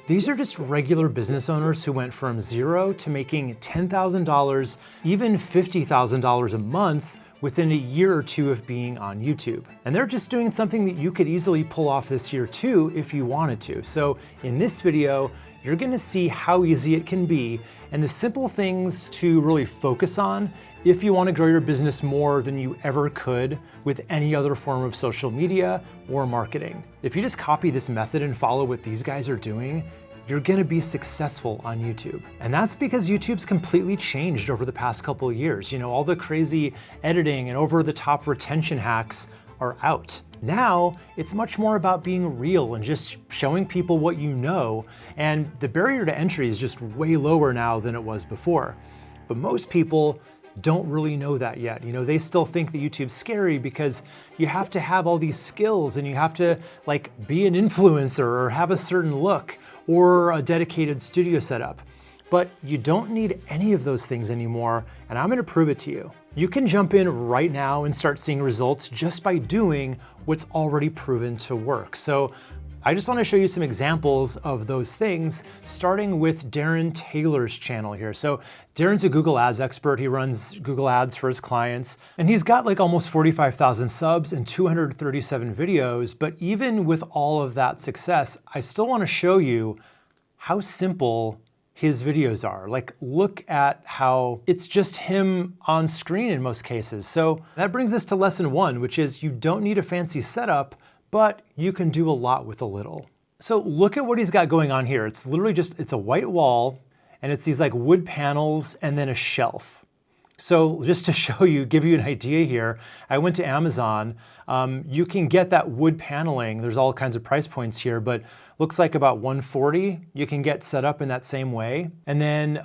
These are just regular business owners who went from zero to making $10,000, even $50,000 a month within a year or two of being on YouTube. And they're just doing something that you could easily pull off this year too if you wanted to. So in this video, you're gonna see how easy it can be and the simple things to really focus on if you want to grow your business more than you ever could with any other form of social media or marketing. If you just copy this method and follow what these guys are doing, you're gonna be successful on YouTube. And that's because YouTube's completely changed over the past couple of years. You know, all the crazy editing and over-the-top retention hacks are out. Now, it's much more about being real and just showing people what you know, and the barrier to entry is just way lower now than it was before. But most people don't really know that yet. You know, they still think that YouTube's scary because you have to have all these skills and you have to like be an influencer or have a certain look or a dedicated studio setup. But you don't need any of those things anymore, and I'm gonna prove it to you. You can jump in right now and start seeing results just by doing what's already proven to work. So I just want to show you some examples of those things, starting with Darren Taylor's channel here. So Darren's a Google Ads expert. He runs Google Ads for his clients, and he's got like almost 45,000 subs and 237 videos. But even with all of that success, I still want to show you how simple his videos are. Like, look at how it's just him on screen in most cases. So that brings us to lesson one, which is you don't need a fancy setup, but you can do a lot with a little. So look at what he's got going on here. It's literally just, it's a white wall and it's these like wood panels and then a shelf. So just to show you, give you an idea here, I went to Amazon. You can get that wood paneling. There's all kinds of price points here, but looks like about $140 you can get set up in that same way. And then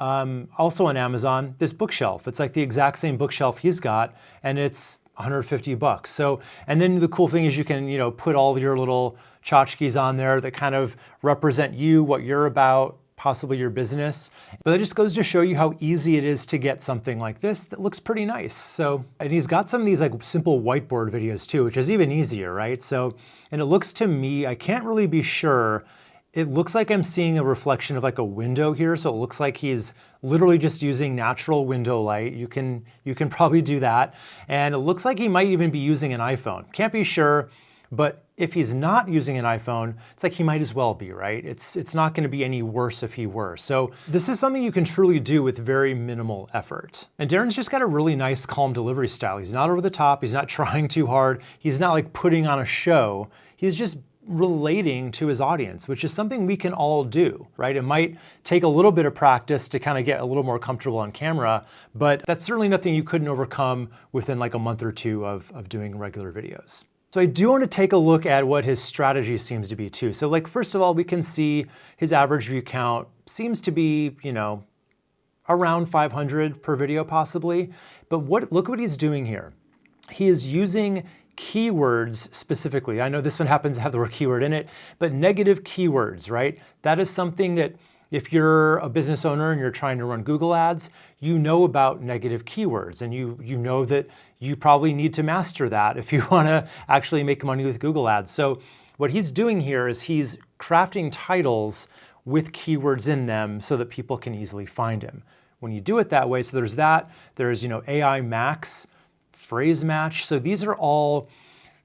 also on Amazon, this bookshelf. It's like the exact same bookshelf he's got, and it's $150. So, and then the cool thing is you can, you know, put all your little tchotchkes on there that kind of represent you, what you're about, possibly your business. But it just goes to show you how easy it is to get something like this that looks pretty nice. So, and he's got some of these like simple whiteboard videos too, which is even easier, right? So, and it looks to me, I can't really be sure. It looks like I'm seeing a reflection of like a window here. So it looks like he's literally just using natural window light. You can probably do that. And it looks like he might even be using an iPhone. Can't be sure, but if he's not using an iPhone, it's like he might as well be, right? It's not gonna be any worse if he were. So this is something you can truly do with very minimal effort. And Darren's just got a really nice, calm delivery style. He's not over the top, he's not trying too hard, he's not like putting on a show. He's just relating to his audience, which is something we can all do, right? It might take a little bit of practice to kind of get a little more comfortable on camera, but that's certainly nothing you couldn't overcome within like a month or two of doing regular videos. So I do want to take a look at what his strategy seems to be too. So like, first of all, we can see his average view count seems to be, you know, around 500 per video possibly. But look what he's doing here. He is using keywords specifically. I know this one happens to have the word keyword in it, but negative keywords, right? That is something that if you're a business owner and you're trying to run Google Ads, you know about negative keywords, and you know that you probably need to master that if you want to actually make money with Google Ads. So what he's doing here is he's crafting titles with keywords in them so that people can easily find him. When you do it that way, so there's that, there's, you know, AI Max, phrase match. So these are all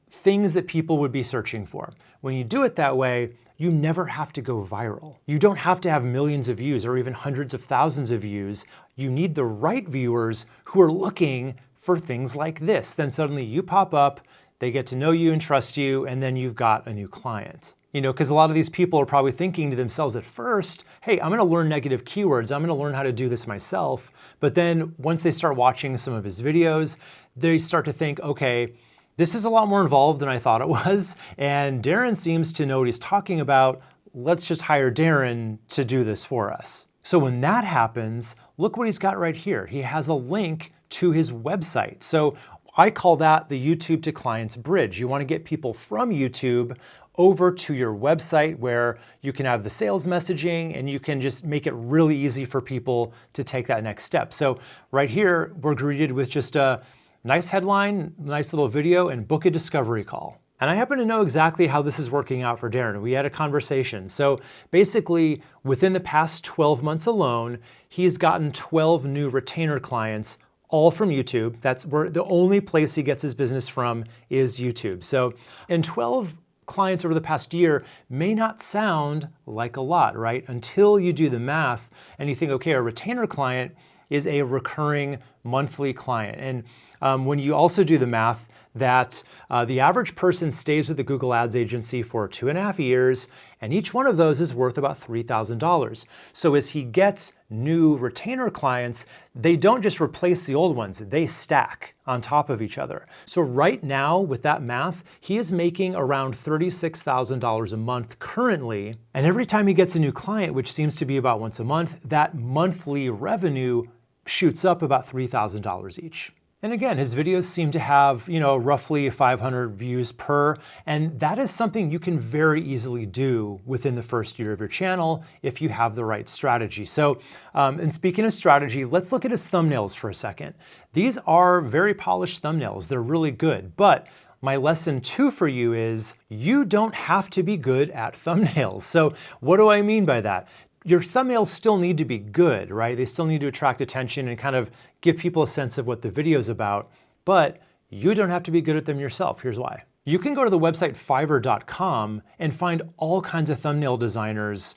things that people would be searching for. When you do it that way, you never have to go viral. You don't have to have millions of views or even hundreds of thousands of views. You need the right viewers who are looking for things like this. Then suddenly you pop up, they get to know you and trust you, and then you've got a new client. You know, because a lot of these people are probably thinking to themselves at first, hey, I'm gonna learn negative keywords. I'm gonna learn how to do this myself. But then once they start watching some of his videos, they start to think, okay, this is a lot more involved than I thought it was. And Darren seems to know what he's talking about. Let's just hire Darren to do this for us. So when that happens, look what he's got right here. He has a link to his website. So I call that the YouTube to clients bridge. You want to get people from YouTube over to your website where you can have the sales messaging and you can just make it really easy for people to take that next step. So right here, we're greeted with just a nice headline, nice little video, and book a discovery call. And I happen to know exactly how this is working out for Darren. We had a conversation. So basically, within the past 12 months alone, he's gotten 12 new retainer clients, all from YouTube. That's where the only place he gets his business from is YouTube. So, and 12 clients over the past year may not sound like a lot, right? Until you do the math and you think, okay, a retainer client is a recurring monthly client. And when you also do the math, that the average person stays with the Google Ads agency for 2.5 years, and each one of those is worth about $3,000. So as he gets new retainer clients, they don't just replace the old ones, they stack on top of each other. So right now, with that math, he is making around $36,000 a month currently, and every time he gets a new client, which seems to be about once a month, that monthly revenue shoots up about $3,000 each. And again, his videos seem to have, roughly 500 views per, and that is something you can very easily do within the first year of your channel if you have the right strategy. So, and speaking of strategy, let's look at his thumbnails for a second. These are very polished thumbnails. They're really good, but my lesson 2 for you is you don't have to be good at thumbnails. So what do I mean by that? Your thumbnails still need to be good, right? They still need to attract attention and kind of give people a sense of what the video is about, but you don't have to be good at them yourself. Here's why. You can go to the website fiverr.com and find all kinds of thumbnail designers.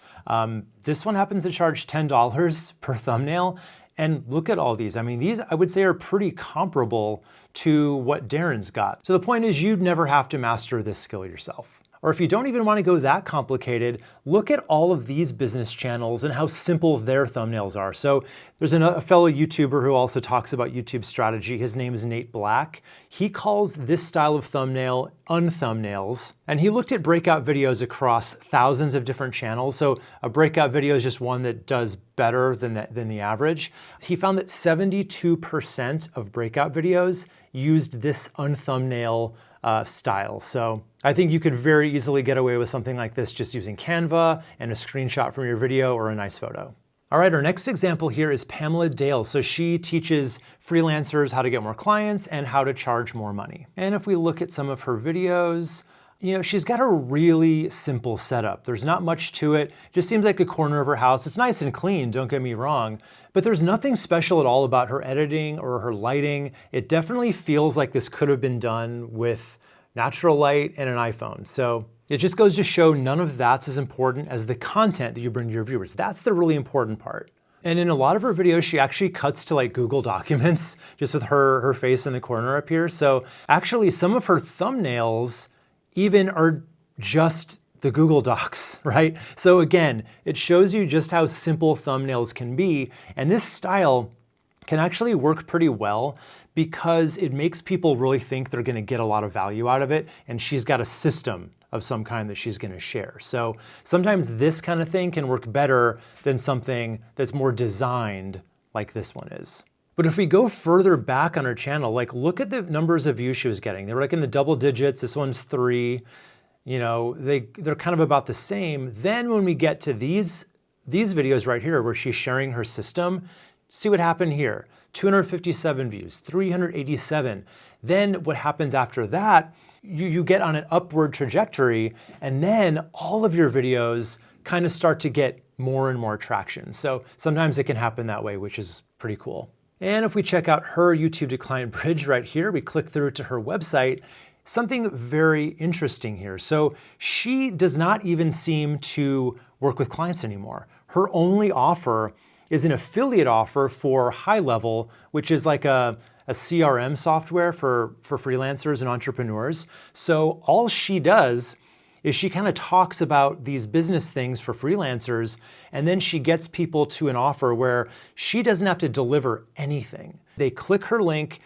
This one happens to charge $10 per thumbnail. And look at all these. I mean, these I would say are pretty comparable to what Darren's got. So the point is you'd never have to master this skill yourself. Or if you don't even want to go that complicated, look at all of these business channels and how simple their thumbnails are. So there's a fellow YouTuber who also talks about YouTube strategy. His name is Nate Black. He calls this style of thumbnail unthumbnails. And he looked at breakout videos across thousands of different channels. So a breakout video is just one that does better than the average. He found that 72% of breakout videos used this unthumbnail style. So I think you could very easily get away with something like this just using Canva and a screenshot from your video or a nice photo. All right, our next example here is Pamela Dale. So she teaches freelancers how to get more clients and how to charge more money. And if we look at some of her videos, she's got a really simple setup. There's not much to it. Just seems like a corner of her house. It's nice and clean, don't get me wrong, but there's nothing special at all about her editing or her lighting. It definitely feels like this could have been done with natural light and an iPhone. So it just goes to show none of that's as important as the content that you bring to your viewers. That's the really important part. And in a lot of her videos, she actually cuts to like Google Documents, just with her face in the corner up here. So actually some of her thumbnails even are just the Google Docs, right? So again, it shows you just how simple thumbnails can be. And this style can actually work pretty well because it makes people really think they're gonna get a lot of value out of it. And she's got a system of some kind that she's gonna share. So sometimes this kind of thing can work better than something that's more designed like this one is. But if we go further back on her channel, like look at the numbers of views she was getting. They were like in the double digits. This one's 3. They're kind of about the same. Then when we get to these videos right here where she's sharing her system, see what happened here. 257 views, 387. Then what happens after that, you get on an upward trajectory, and then all of your videos kind of start to get more and more traction. So sometimes it can happen that way, which is pretty cool. And if we check out her YouTube to client bridge right here, we click through to her website, something very interesting here. So she does not even seem to work with clients anymore. Her only offer is an affiliate offer for High Level, which is like a CRM software for freelancers and entrepreneurs. So all she does is she kind of talks about these business things for freelancers, and then she gets people to an offer where she doesn't have to deliver anything. They click her link,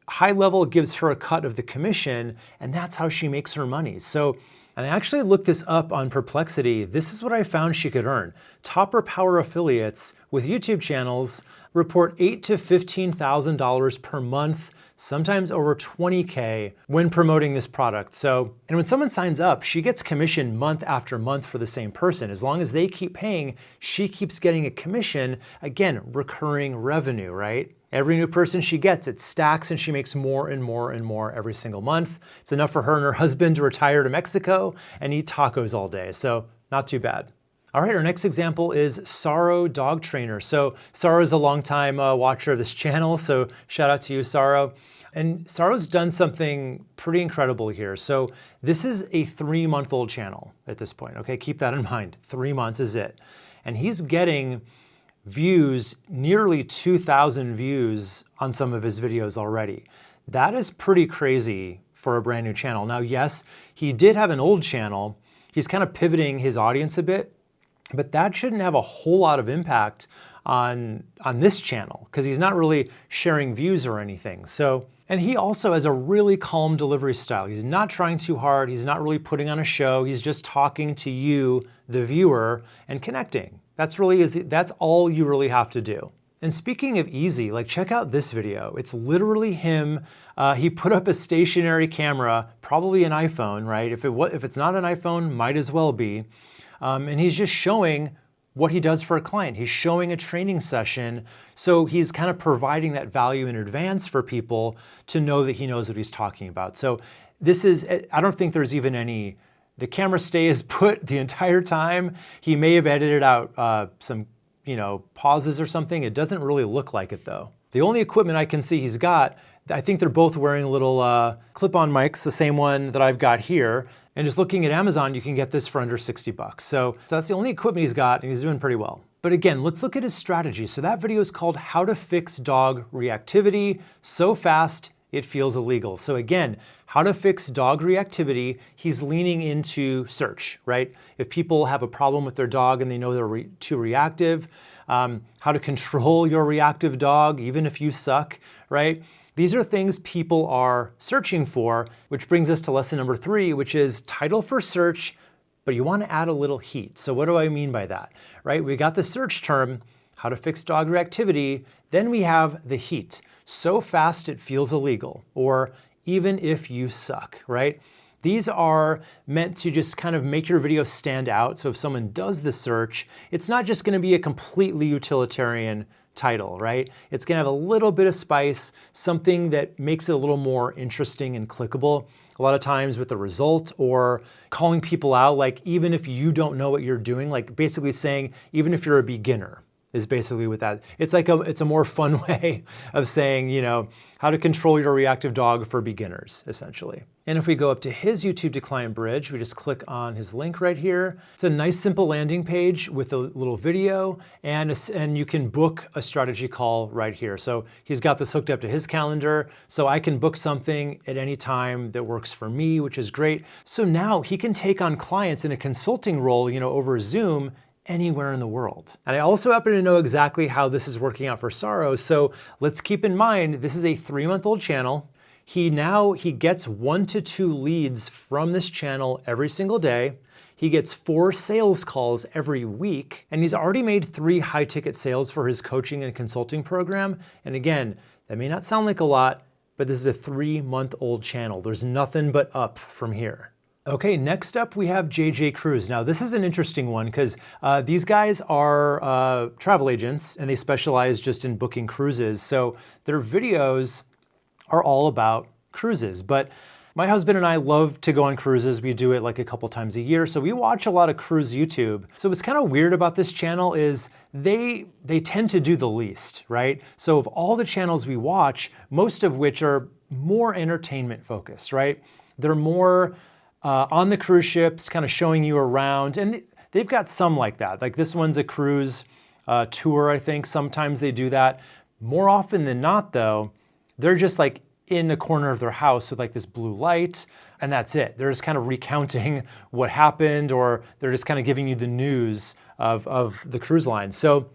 High Level gives her a cut of the commission, and that's how she makes her money. So, and I actually looked this up on Perplexity. This is what I found she could earn. Topper Power affiliates with YouTube channels report $8,000 to $15,000 per month sometimes over 20K when promoting this product. So, and when someone signs up, she gets commission month after month for the same person. As long as they keep paying, she keeps getting a commission, again, recurring revenue, right? Every new person she gets, it stacks and she makes more and more and more every single month. It's enough for her and her husband to retire to Mexico and eat tacos all day. So not too bad. All right, our next example is Sorrow Dog Trainer. So Sorrow is a longtime watcher of this channel, so shout out to you, Sorrow. And Sorrow's done something pretty incredible here. So this is a 3-month-old channel at this point, okay? Keep that in mind, 3 months is it. And he's getting views, nearly 2,000 views on some of his videos already. That is pretty crazy for a brand new channel. Now, yes, he did have an old channel. He's kind of pivoting his audience a bit, but that shouldn't have a whole lot of impact on this channel because he's not really sharing views or anything. So, and he also has a really calm delivery style. He's not trying too hard. He's not really putting on a show. He's just talking to you, the viewer, and connecting. That's all you really have to do. And speaking of easy, like check out this video. It's literally him. He put up a stationary camera, probably an iPhone, right? If it's not an iPhone, might as well be. And he's just showing what he does for a client. He's showing a training session. So he's kind of providing that value in advance for people to know that he knows what he's talking about. So this is, I don't think there's even any, the camera stays put the entire time. He may have edited out some, pauses or something. It doesn't really look like it though. The only equipment I can see he's got, I think they're both wearing little clip-on mics, the same one that I've got here. And just looking at Amazon, you can get this for under 60 bucks. So that's the only equipment he's got, and he's doing pretty well. But again, let's look at his strategy. So that video is called How to Fix Dog Reactivity So Fast It Feels Illegal. So again, how to fix dog reactivity, he's leaning into search, right? If people have a problem with their dog and they know they're too reactive, how to control your reactive dog, even if you suck, right? These are things people are searching for, which brings us to lesson number 3, which is title for search, but you want to add a little heat. So what do I mean by that, right? We got the search term, how to fix dog reactivity, then we have the heat. So fast it feels illegal, or even if you suck, right? These are meant to just kind of make your video stand out. So if someone does the search, it's not just going to be a completely utilitarian title, right? It's gonna have a little bit of spice, something that makes it a little more interesting and clickable. A lot of times with the result or calling people out, like even if you don't know what you're doing, like basically saying, even if you're a beginner, is basically what that, it's a more fun way of saying, how to control your reactive dog for beginners, essentially. And if we go up to his YouTube to client bridge, we just click on his link right here. It's a nice simple landing page with a little video and you can book a strategy call right here. So he's got this hooked up to his calendar, so I can book something at any time that works for me, which is great. So now he can take on clients in a consulting role, over Zoom anywhere in the world. And I also happen to know exactly how this is working out for Sorrow. So let's keep in mind, this is a 3-month-old channel. He gets 1 to 2 leads from this channel every single day. He gets 4 sales calls every week, and he's already made 3 high-ticket sales for his coaching and consulting program. And again, that may not sound like a lot, but this is a 3-month-old channel. There's nothing but up from here. Okay, next up we have Cruz. Now this is an interesting one because these guys are travel agents and they specialize just in booking cruises. So their videos are all about cruises. But my husband and I love to go on cruises. We do it like a couple times a year. So we watch a lot of cruise YouTube. So what's kind of weird about this channel is they tend to do the least, right? So of all the channels we watch, most of which are more entertainment focused, right? They're more on the cruise ships, kind of showing you around. And they've got some like that. Like this one's a cruise tour, I think. Sometimes they do that. More often than not, though, they're just like in the corner of their house with like this blue light, and that's it. They're just kind of recounting what happened, or they're just kind of giving you the news of the cruise line. So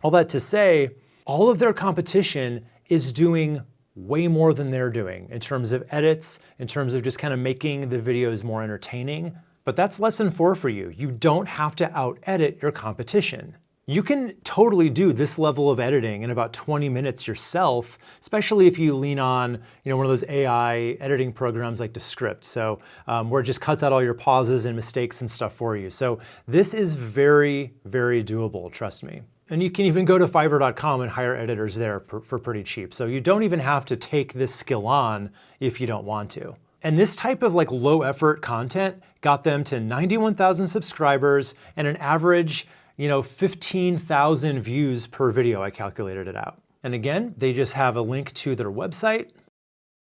all that to say, all of their competition is doing way more than they're doing in terms of edits, in terms of just kind of making the videos more entertaining. But that's lesson 4 for you. You don't have to out-edit your competition. You can totally do this level of editing in about 20 minutes yourself, especially if you lean on, one of those AI editing programs like Descript. So where it just cuts out all your pauses and mistakes and stuff for you. So this is very, very doable, trust me. And you can even go to Fiverr.com and hire editors there for pretty cheap. So you don't even have to take this skill on if you don't want to. And this type of low effort content got them to 91,000 subscribers and an average 15,000 views per video. I calculated it out. And again, they just have a link to their website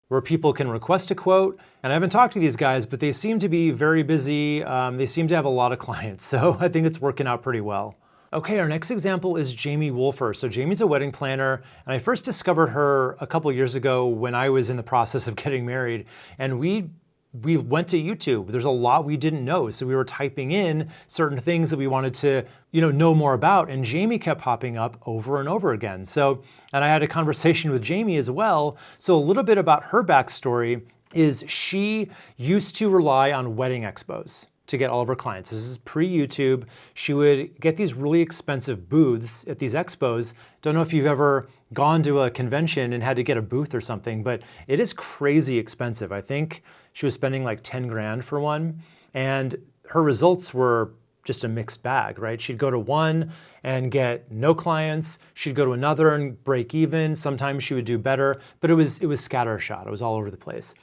where people can request a quote. And I haven't talked to these guys, but they seem to be very busy. They seem to have a lot of clients. So I think it's working out pretty well. Okay, our next example is Jamie Wolfer. So Jamie's a wedding planner, and I first discovered her a couple years ago when I was in the process of getting married. And we went to YouTube. There's a lot we didn't know. So we were typing in certain things that we wanted to, know more about. And Jamie kept popping up over and over again. And I had a conversation with Jamie as well. So a little bit about her backstory is she used to rely on wedding expos to get all of her clients. This is pre-YouTube. She would get these really expensive booths at these expos. Don't know if you've ever gone to a convention and had to get a booth or something, but it is crazy expensive. I think she was spending like 10 grand for one, and her results were just a mixed bag, right? She'd go to one and get no clients. She'd go to another and break even. Sometimes she would do better, but it was scattershot. It was all over the place.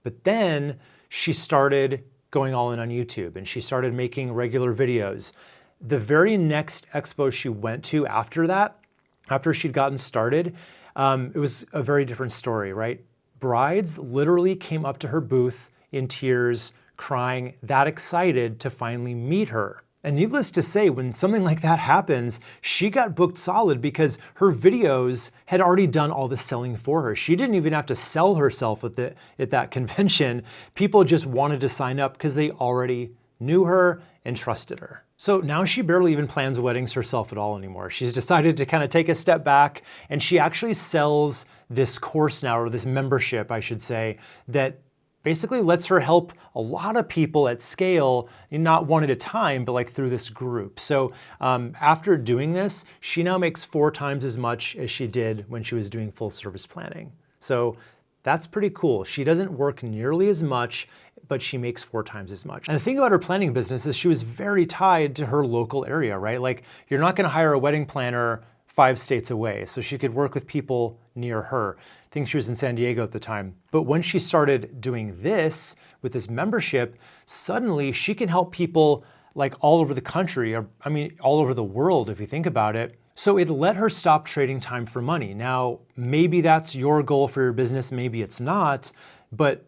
But then she started going all in on YouTube, and she started making regular videos. The very next expo she went to after that, after she'd gotten started, it was a very different story, right? Brides literally came up to her booth in tears, crying, that excited to finally meet her. And needless to say, when something like that happens, she got booked solid because her videos had already done all the selling for her. She didn't even have to sell herself at that convention. People just wanted to sign up because they already knew her and trusted her. So now she barely even plans weddings herself at all anymore. She's decided to kind of take a step back, and she actually sells this course now, or this membership, I should say, that basically lets her help a lot of people at scale, not one at a time, but like through this group. So after doing this, she now makes 4 times as much as she did when she was doing full service planning. So that's pretty cool. She doesn't work nearly as much, but she makes 4 times as much. And the thing about her planning business is she was very tied to her local area, right? Like, you're not gonna hire a wedding planner 5 states away, so she could work with people near her. I think she was in San Diego at the time. But when she started doing this with this membership, suddenly she can help people like all over the country, or I mean, all over the world if you think about it. So it let her stop trading time for money. Now, maybe that's your goal for your business, maybe it's not, but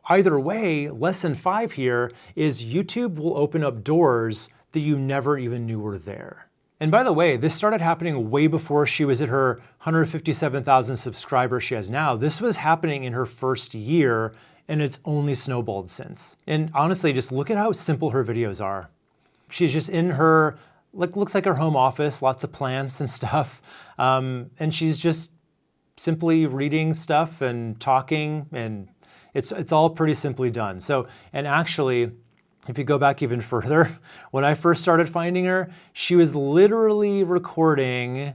either way, lesson 5 here is YouTube will open up doors that you never even knew were there. And by the way, this started happening way before she was at her 157,000 subscribers she has now. This was happening in her first year, and it's only snowballed since. And honestly, just look at how simple her videos are. She's just in her, looks like her home office, lots of plants and stuff. And she's just simply reading stuff and talking, and it's all pretty simply done. So, and actually, if you go back even further, when I first started finding her, she was literally recording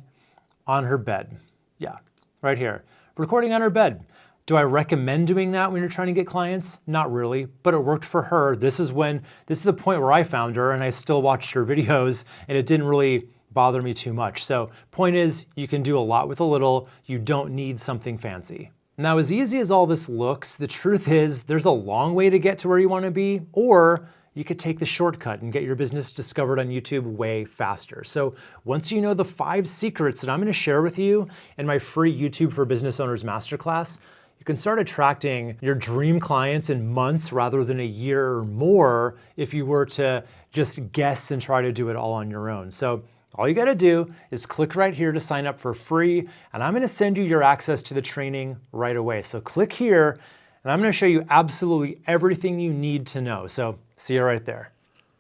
on her bed. Yeah, right here, recording on her bed. Do I recommend doing that when you're trying to get clients? Not really, but it worked for her. This is the point where I found her, and I still watched her videos, and it didn't really bother me too much. So point is, you can do a lot with a little. You don't need something fancy. Now, as easy as all this looks, the truth is there's a long way to get to where you want to be, or you could take the shortcut and get your business discovered on YouTube way faster. So once you know the 5 secrets that I'm going to share with you in my free YouTube for Business Owners Masterclass, you can start attracting your dream clients in months rather than a year or more if you were to just guess and try to do it all on your own. So all you got to do is click right here to sign up for free, and I'm going to send you your access to the training right away. So click here, and I'm going to show you absolutely everything you need to know. So see you right there.